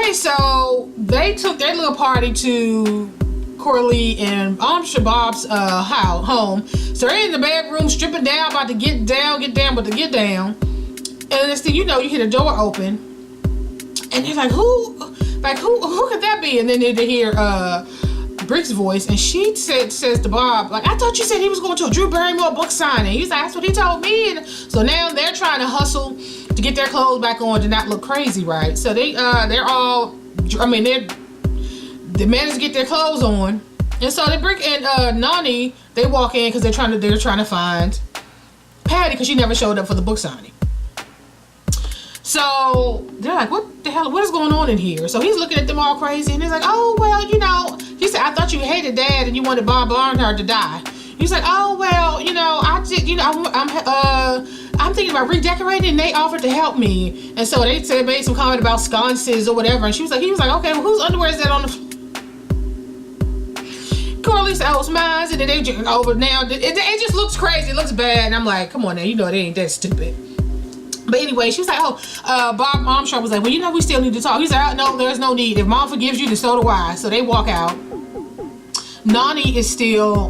Okay, so they took their little party to Coralee and Shabab's home. So they're in the bedroom, stripping down, about to get down. And next thing you know, you hear the door open, and they're like, who could that be? And then they hear Brick's voice, and she says to Bob, like, I thought you said he was going to a Drew Barrymore book signing. He's like, that's what he told me. And so now they're trying to hustle to get their clothes back on to not look crazy, right? So they managed to get their clothes on, and so they Brick and Nonnie, they walk in because they're trying to find Patty because she never showed up for the book signing. So they're like, what the hell? What is going on in here? So he's looking at them all crazy, and he's like, oh well, he said, I thought you hated Dad and you wanted Barnard to die. He's like, oh well, I did, I'm thinking about redecorating, and they offered to help me. And so they made some comment about sconces or whatever, and he was like, okay, well, whose underwear is that on the Coralee said, oh, it's mine. And then they just over now. It just looks crazy. It looks bad. And I'm like, come on now, they ain't that stupid. But anyway, she was like, Bob Armstrong was like, well, we still need to talk. He's like, no, there's no need. If Mom forgives you, then so do I. So they walk out. Nonnie is still,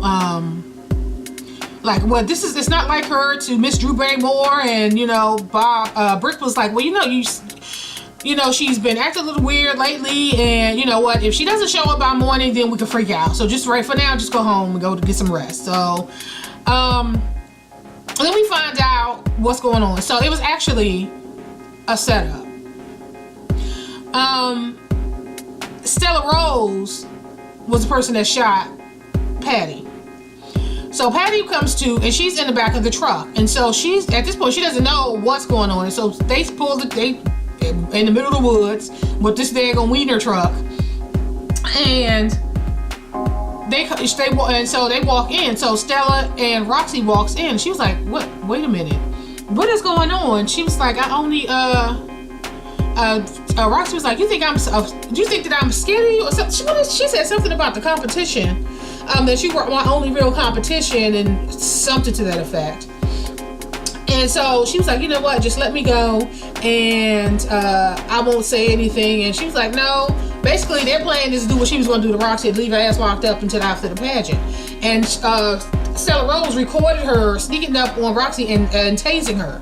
like, well, it's not like her to miss Drew Barrymore. And, Bob, Brick was like, well, she's been acting a little weird lately. And you know what? If she doesn't show up by morning, then we can freak out. So just right for now, just go home and go to get some rest. So, then we find out what's going on. So it was actually a setup. Stella Rose was the person that shot Patty. So Patty comes to, and she's in the back of the truck. And so she's, at this point, she doesn't know what's going on. And so they in the middle of the woods with this daggone wiener truck. And so they walk in. So Stella and Roxy walks in. She was like, "What? Wait a minute. What is going on?" She was like, "I only Roxy was like, do you think that I'm skinny or something?" She said something about the competition, that you were my only real competition and something to that effect. And so she was like, you know what? Just let me go, and I won't say anything. And she was like, no. Basically, their plan is to do what she was going to do to Roxy, and leave her ass locked up until after the pageant. And Stella Rose recorded her sneaking up on Roxy and tasing her.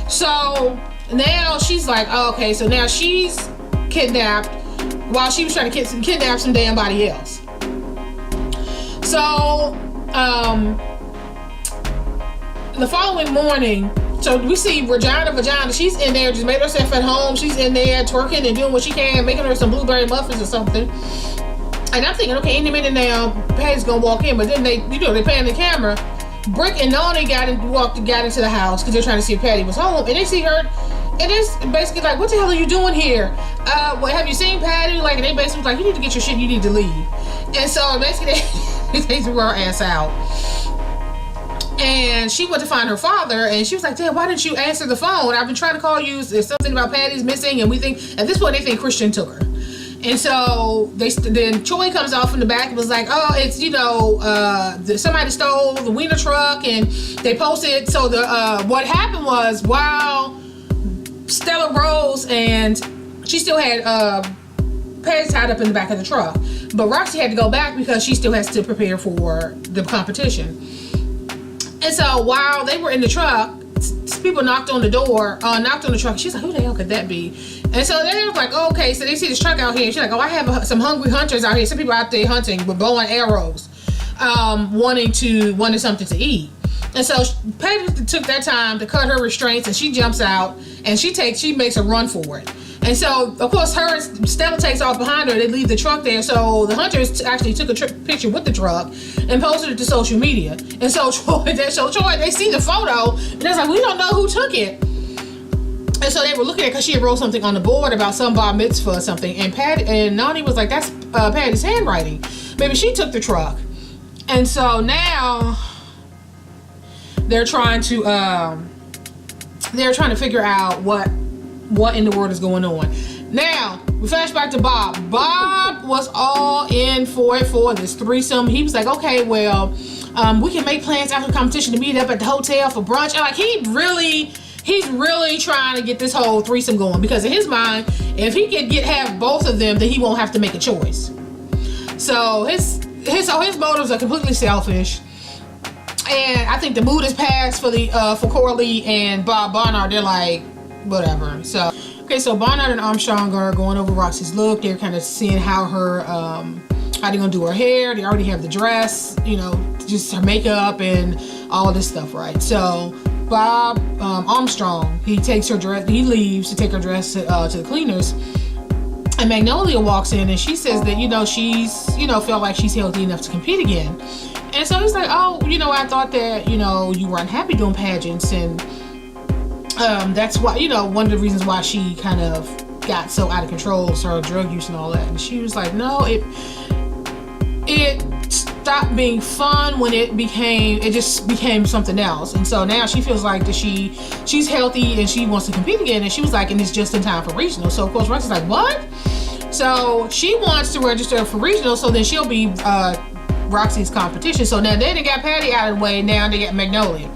So now she's like, oh, okay, so now she's kidnapped while she was trying to kidnap some damn body else. So the following morning, so we see Regina. She's in there, just made herself at home. She's in there twerking and doing what she can, making her some blueberry muffins or something. And I'm thinking, okay, any minute now, Patty's gonna walk in. But then they pan the camera. Brick and Nonnie got into the house because they're trying to see if Patty was home, and they see her, and it's basically like, what the hell are you doing here? What, have you seen Patty? Like, and they basically was like, you need to get your shit, you need to leave. And so basically they threw her ass out. And she went to find her father, and she was like, Dad, why didn't you answer the phone? I've been trying to call you. There's something about Patty's missing, and we think, at this point, they think Christian took her. And so then Choi comes off in the back and was like, oh, it's, somebody stole the wiener truck, and they posted. So what happened was, while Stella Rose and she still had Patty tied up in the back of the truck, but Roxy had to go back because she still has to prepare for the competition. And so while they were in the truck, people knocked on the truck. She's like, who the hell could that be? And so they was like, oh, okay, so they see this truck out here. She's like, oh, I have some hungry hunters out here. Some people out there hunting with bow and arrows, wanting something to eat. And so Patty took that time to cut her restraints, and she jumps out, and she makes a run for it. And so, of course, her and Stella takes off behind her. They leave the truck there. So the hunters actually took a picture with the truck and posted it to social media. And so Choi, they see the photo, and they're like, we don't know who took it. And so they were looking at it because she had wrote something on the board about some bar mitzvah or something. And Nonnie was like, that's Patty's handwriting. Maybe she took the truck. And so now they're trying to figure out what in the world is going on. Now we flash back to Bob. Bob was all in for this threesome. He was like, okay, well, we can make plans after the competition to meet up at the hotel for brunch. And like, he's really trying to get this whole threesome going, because in his mind, if he could have both of them, then he won't have to make a choice. So his motives are completely selfish. And I think the mood is passed for Coralee and Barnard. They're like, whatever. So, okay, so Barnard and Armstrong are going over Roxy's look. They're kind of seeing how they're gonna do her hair. They already have the dress, you know, just her makeup and all this stuff, right? So Armstrong, he takes her dress, he leaves to take her dress to the cleaners. And Magnolia walks in and she says that, you know, she's, you know, felt like she's healthy enough to compete again. And so he's like, oh, you know, I thought that, you know, you were unhappy doing pageants, and that's why, you know, one of the reasons why she kind of got so out of control is her drug use and all that. And she was like, no, it stopped being fun when it just became something else. And so now she feels like that she's healthy and she wants to compete again. And she was like, and it's just in time for regional. So of course Roxy's like, what? So she wants to register for regional, so then she'll be Roxy's competition. So now they got Patty out of the way, now they got Magnolia.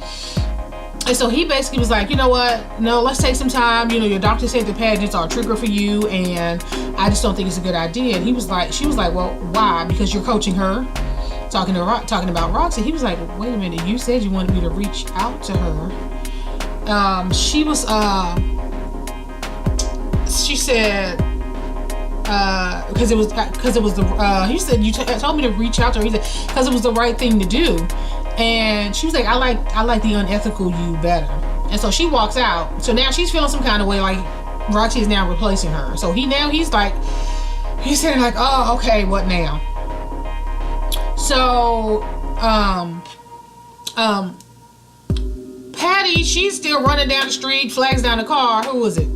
And so he basically was like, you know what, no, let's take some time, you know, your doctor said the pageants are a trigger for you, and I just don't think it's a good idea. And she was like, well, why? Because you're coaching her, talking about Roxy. He was like, wait a minute, you said you wanted me to reach out to her. She said, because it was the he said you told me to reach out to her. He said because it was the right thing to do. And she was like, I like the unethical you better. And so she walks out. So now she's feeling some kind of way, like Roxy is now replacing her. So he's saying like, oh, okay, what now? So Patty, she's still running down the street, flags down the car. Who was it?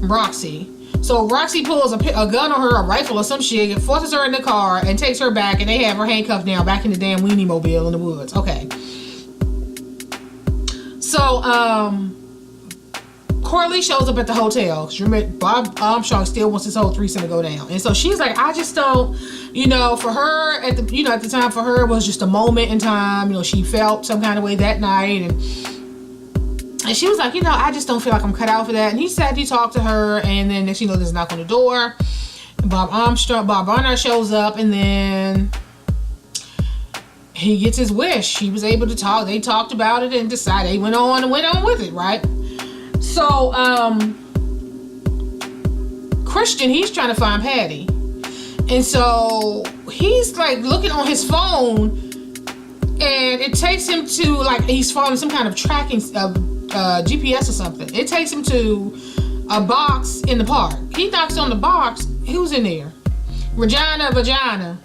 Roxy. So Roxy pulls a gun on her, a rifle or some shit, forces her in the car and takes her back, and they have her handcuffed now back in the damn weenie mobile in the woods. Okay. So Coralee shows up at the hotel. Because remember, Bob Armstrong still wants this whole threesome to go down. And so she's like, I just don't, you know, for her at the time, for her it was just a moment in time. You know, she felt some kind of way that night, and she was like, you know, I just don't feel like I'm cut out for that. And he talked to her, and then next, you know, there's a knock on the door. Bob Barnard shows up, and then he gets his wish. He was able to talk. They talked about it and decided. They went on with it, right? So, Christian, he's trying to find Patty. And so he's like looking on his phone, and it takes him to, like, he's following some kind of tracking GPS or something. It takes him to a box in the park. He knocks on the box. Who's in there? Regina.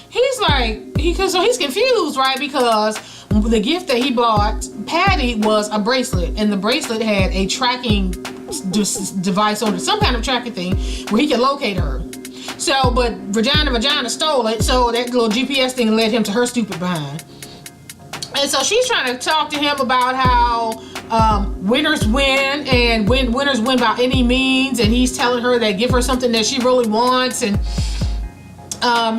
He's like, so he's confused, right? Because the gift that he bought Patty was a bracelet, and the bracelet had a tracking device on it, some kind of tracking thing where he could locate her. So, but Regina stole it, so that little GPS thing led him to her stupid behind. And so she's trying to talk to him about how winners win, and winners win by any means, and he's telling her that give her something that she really wants. And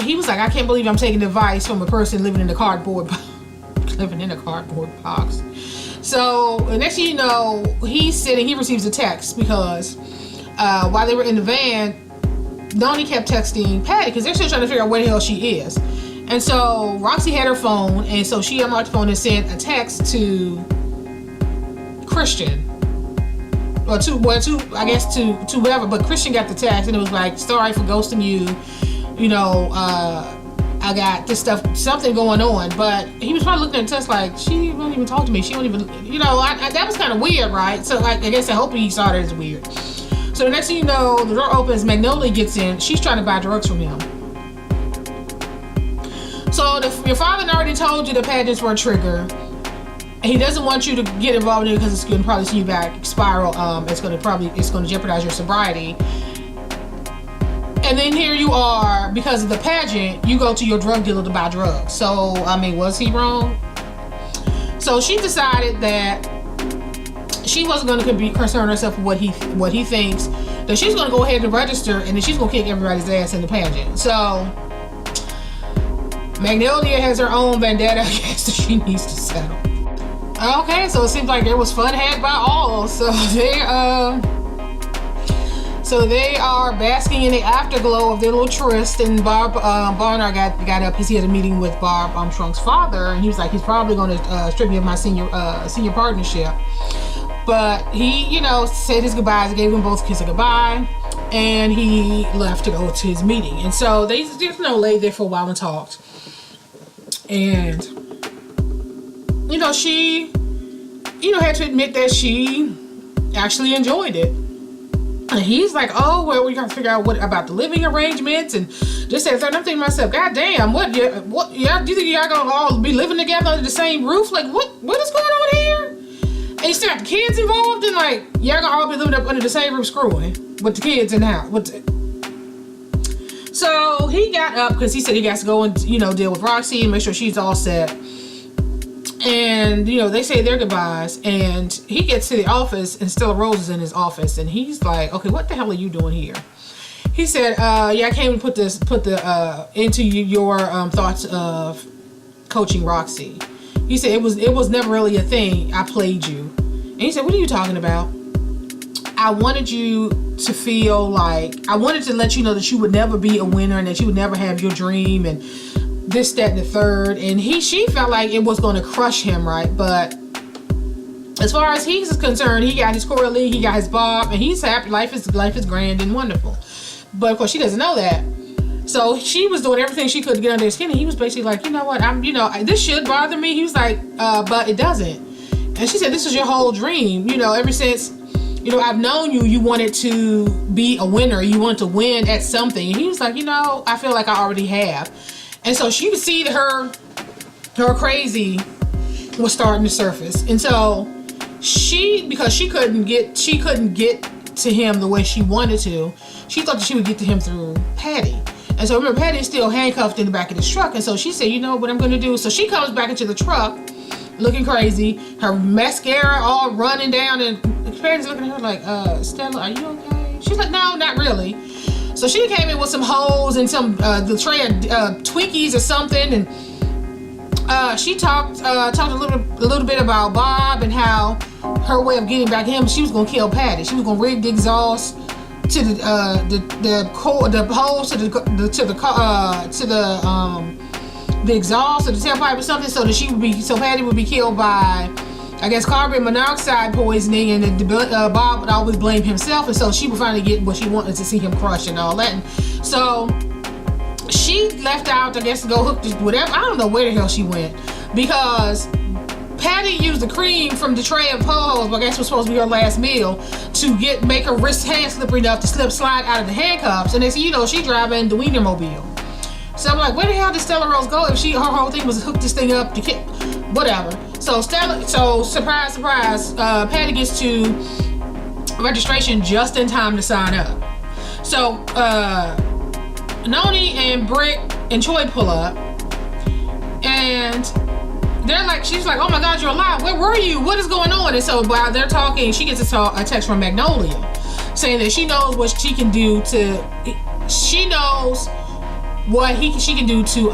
he was like, I can't believe I'm taking advice from a person living in a cardboard box. So the next thing you know, he receives a text, because while they were in the van, Nonnie kept texting Patty, because they're still trying to figure out where the hell she is. And so Roxy had her phone, and so she unlocked the phone and sent a text to Christian, or to whoever, but Christian got the text, and it was like, sorry for ghosting you, you know, I got this stuff, something going on. But he was probably looking at the text like, she won't even talk to me, she won't even, you know, that was kind of weird, right? So like, I guess I hope he saw that as weird. So the next thing you know, the door opens, Magnolia gets in, she's trying to buy drugs from him. So your father already told you the pageants were a trigger. He doesn't want you to get involved in it because it's going to probably send you back spiral. It's going to jeopardize your sobriety. And then here you are, because of the pageant, you go to your drug dealer to buy drugs. So, I mean, was he wrong? So she decided that she wasn't going to concern herself with what he thinks. That she's going to go ahead and register, and then she's going to kick everybody's ass in the pageant. So Magnolia has her own vendetta, I guess, that she needs to settle. Okay, so it seems like it was fun had by all. So they are basking in the afterglow of their little tryst, and Barnard got up because he had a meeting with Bob Armstrong's father, and he was like, he's probably going to strip me of my senior partnership. But he, you know, said his goodbyes, gave them both a kiss of goodbye, and he left to go to his meeting. And so they just, you know, laid there for a while and talked. And, you know, she, you know, had to admit that she actually enjoyed it. And he's like, oh, well, we gotta figure out what about the living arrangements and just that. I'm thinking to myself, God damn, what, do you think y'all gonna all be living together under the same roof? Like, what is going on here? And you still got the kids involved, and like, y'all gonna all be living up under the same roof screwing with the kids in the house. So he got up because he said he got to go and, you know, deal with Roxy and make sure she's all set. And, you know, they say their goodbyes, and he gets to the office, and Stella Rose is in his office, and he's like, okay, what the hell are you doing here? He said, yeah, I came to put into your thoughts of coaching Roxy. He said it was never really a thing. I played you. And he said, what are you talking about? I wanted you to feel like, I wanted to let you know that you would never be a winner and that you would never have your dream and this, that, and the third. And she felt like it was going to crush him, right? But as far as he's concerned, he got his Coralee, he got his Bob, and he's happy. Life is grand and wonderful. But of course, she doesn't know that. So she was doing everything she could to get under his skin, and he was basically like, you know what, this should bother me. He was like, but it doesn't. And she said, this is your whole dream. You know, ever since, you know, I've known you, you wanted to be a winner. You wanted to win at something. And he was like, you know, I feel like I already have. And so she could see that her crazy was starting to surface. And so because she couldn't get to him the way she wanted to, she thought that she would get to him through Patty. And so remember, Patty's still handcuffed in the back of this truck. And so she said, you know what I'm going to do? So she comes back into the truck looking crazy, her mascara all running down, and Patty's looking at her like, Stella, are you okay? She's like, no, not really. So she came in with some hoes and some the tray of Twinkies or something, and she talked a little bit about Bob and how her way of getting back at him, she was gonna kill Patty. She was gonna rig the exhaust to the hose to the exhaust or the tailpipe or something, so that Patty would be killed by, I guess, carbon monoxide poisoning, and Bob would always blame himself, and so she would finally get what she wanted, to see him crush and all that. And so she left out, I guess, to go hook whatever. I don't know where the hell she went, because Patty used the cream from the tray of ho-hos, but I guess it was supposed to be her last meal, to make her wrist hand slippery enough to slide out of the handcuffs. And they said, you know, she driving the Wienermobile. So I'm like, where the hell did Stella Rose go if her whole thing was to hook this thing up to kill, whatever. So surprise, surprise, Patty gets to registration just in time to sign up. So Nonnie and Brick and Choi pull up, and she's like, oh my God, you're alive. Where were you? What is going on? And so while they're talking, she gets a text from Magnolia saying that she knows what she can do she can do to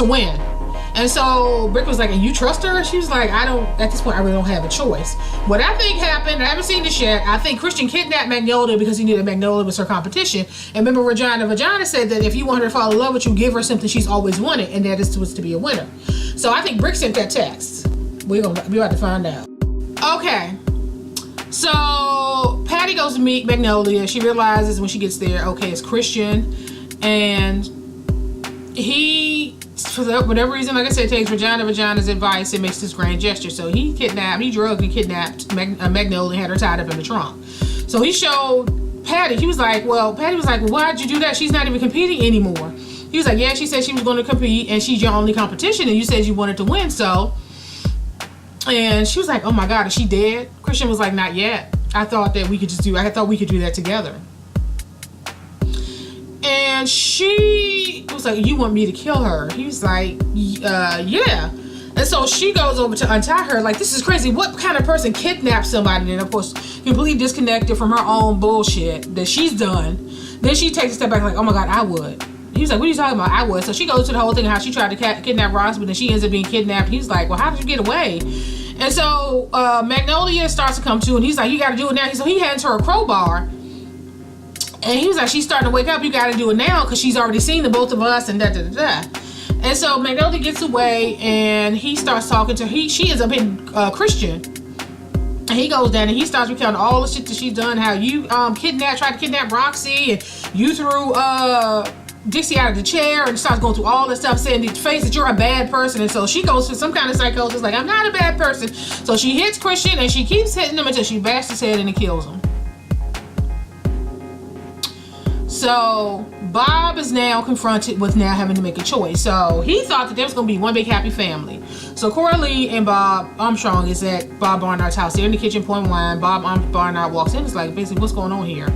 win. And so Brick was like, and you trust her? She was like, at this point, I really don't have a choice. What I think happened, I haven't seen this yet, I think Christian kidnapped Magnolia because he knew that Magnolia was her competition. And remember, Regina said that if you want her to fall in love with you, give her something she's always wanted, and that is to be a winner. So I think Brick sent that text. We're about to find out. Okay. So Patty goes to meet Magnolia. She realizes when she gets there, okay, it's Christian, and he, for whatever reason, like I said, takes Regina's advice and makes this grand gesture. So he drugged and kidnapped Magnolia and had her tied up in the trunk. So he showed Patty. Patty was like, well, why'd you do that? She's not even competing anymore. He was like, yeah, she said she was going to compete, and she's your only competition, and you said you wanted to win, so. And she was like, oh my God, is she dead? Christian was like, not yet. I thought we could do that together. And she was like, you want me to kill her? He was like, yeah. And so she goes over to untie her, like, this is crazy. What kind of person kidnaps somebody? And of course, completely disconnected from her own bullshit that she's done. Then she takes a step back like, oh my God, I would. He was like, what are you talking about? I was. So she goes to the whole thing, how she tried to kidnap Ross, but then she ends up being kidnapped. He's like, well, how did you get away? And so Magnolia starts to come to, and he's like, you got to do it now. So he hands her a crowbar. And he was like, she's starting to wake up. You got to do it now because she's already seen the both of us and da-da-da-da. And so Magnolia gets away, and he starts talking to her. She ends up being Christian. And he goes down, and he starts recounting all the shit that she's done. How you tried to kidnap Roxy, and you threw Dixie out of the chair, and starts going through all this stuff, saying to the face that you're a bad person. And so she goes through some kind of psychosis, like, I'm not a bad person. So she hits Christian, and she keeps hitting him until she bashes his head and it kills him. So Bob is now confronted with now having to make a choice. So he thought that there was going to be one big happy family. So Coralee and Bob Armstrong is at Bob Barnard's house. They're in the kitchen pouring wine. Barnard walks in. It's like, basically, what's going on here?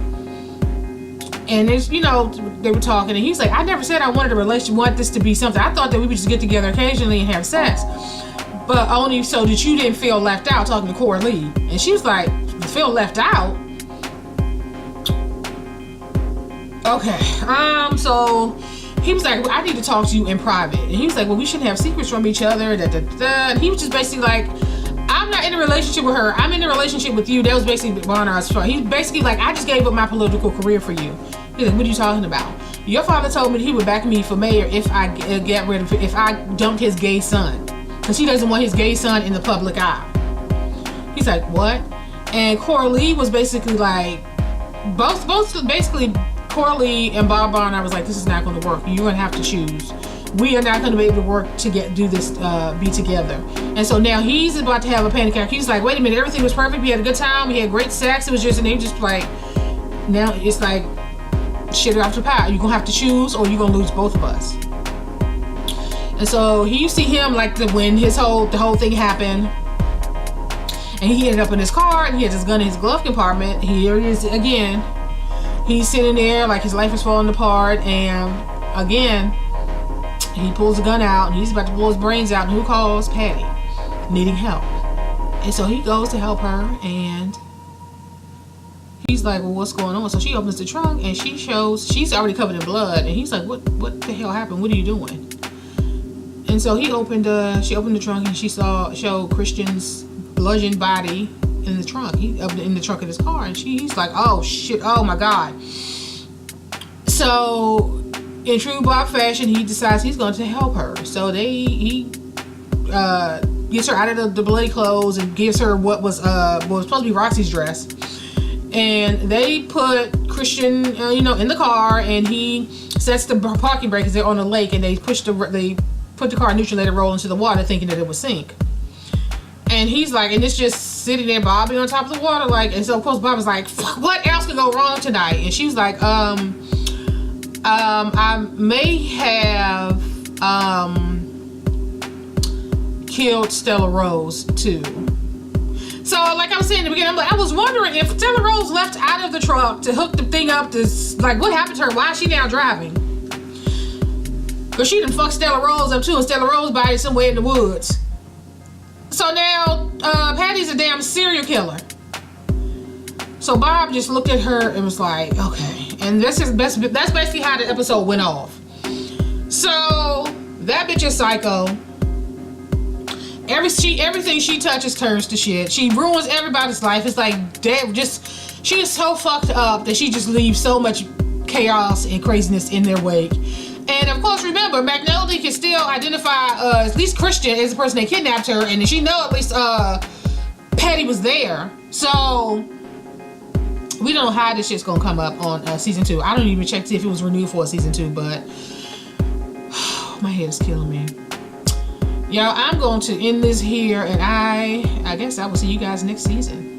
And it's, you know, they were talking, and he's like, I never said I wanted a relationship, want this to be something. I thought that we would just get together occasionally and have sex. But only so that you didn't feel left out, talking to Coralee. And she was like, feel left out? Okay, so he was like, well, I need to talk to you in private. And he was like, well, we shouldn't have secrets from each other. And he was just basically like, I'm not in a relationship with her. I'm in a relationship with you. That was basically Barnard's fault. He basically like, I just gave up my political career for you. He's like, what are you talking about? Your father told me that he would back me for mayor if I if I dumped his gay son, because he doesn't want his gay son in the public eye. He's like, what? And Coralee was basically like, both basically. Coralee and Bob Barnard was like, this is not going to work. You're going to have to choose. We are not going to be able to work to do this, be together. And so now he's about to have a panic attack. He's like, wait a minute, everything was perfect. We had a good time. We had great sex. It was just, and they just like, now it's like, shit off the pie. You're going to have to choose, or you're going to lose both of us. And so you see him like when the whole thing happened, and he ended up in his car, and he had his gun in his glove compartment. Here he is again. He's sitting there like his life is falling apart, and again, he pulls the gun out, and he's about to blow his brains out, and who calls? Patty, needing help. And so he goes to help her, and he's like, well, what's going on? So she opens the trunk, and she shows, she's already covered in blood, and he's like, what the hell happened? What are you doing? And so she opened the trunk, and she showed Christian's bludgeoned body in the trunk. He up in the trunk of his car, and he's like, oh shit, oh my god. So in true Bob fashion, he decides he's going to help her. So he gets her out of the bloody clothes and gives her what was supposed to be Roxy's dress, and they put Christian in the car, and he sets the parking brake because they're on a lake, and they put the car neutral, let it roll into the water, thinking that it would sink. And he's like, and it's just sitting there bobbing on top of the water, like, and so of course Bob was like, fuck, what else could go wrong tonight? And she was like, I may have killed Stella Rose too. So like I was saying in the beginning, I was wondering if Stella Rose left out of the truck to hook the thing up to, like, what happened to her? Why is she now driving? Because she done fucked Stella Rose up too, and Stella Rose's body somewhere in the woods. So now, Patty's a damn serial killer. So Bob just looked at her and was like, okay. And that's basically how the episode went off. So, that bitch is psycho. Everything she touches turns to shit. She ruins everybody's life. It's like, she is so fucked up that she just leaves so much chaos and craziness in their wake. And of course, remember, Magnolia can still identify at least Christian as the person that kidnapped her, and she know at least Patty was there. So we don't know how this shit's gonna come up on season 2. I don't even check to see if it was renewed for season 2, but my head is killing me. Y'all, I'm going to end this here, and I guess I will see you guys next season.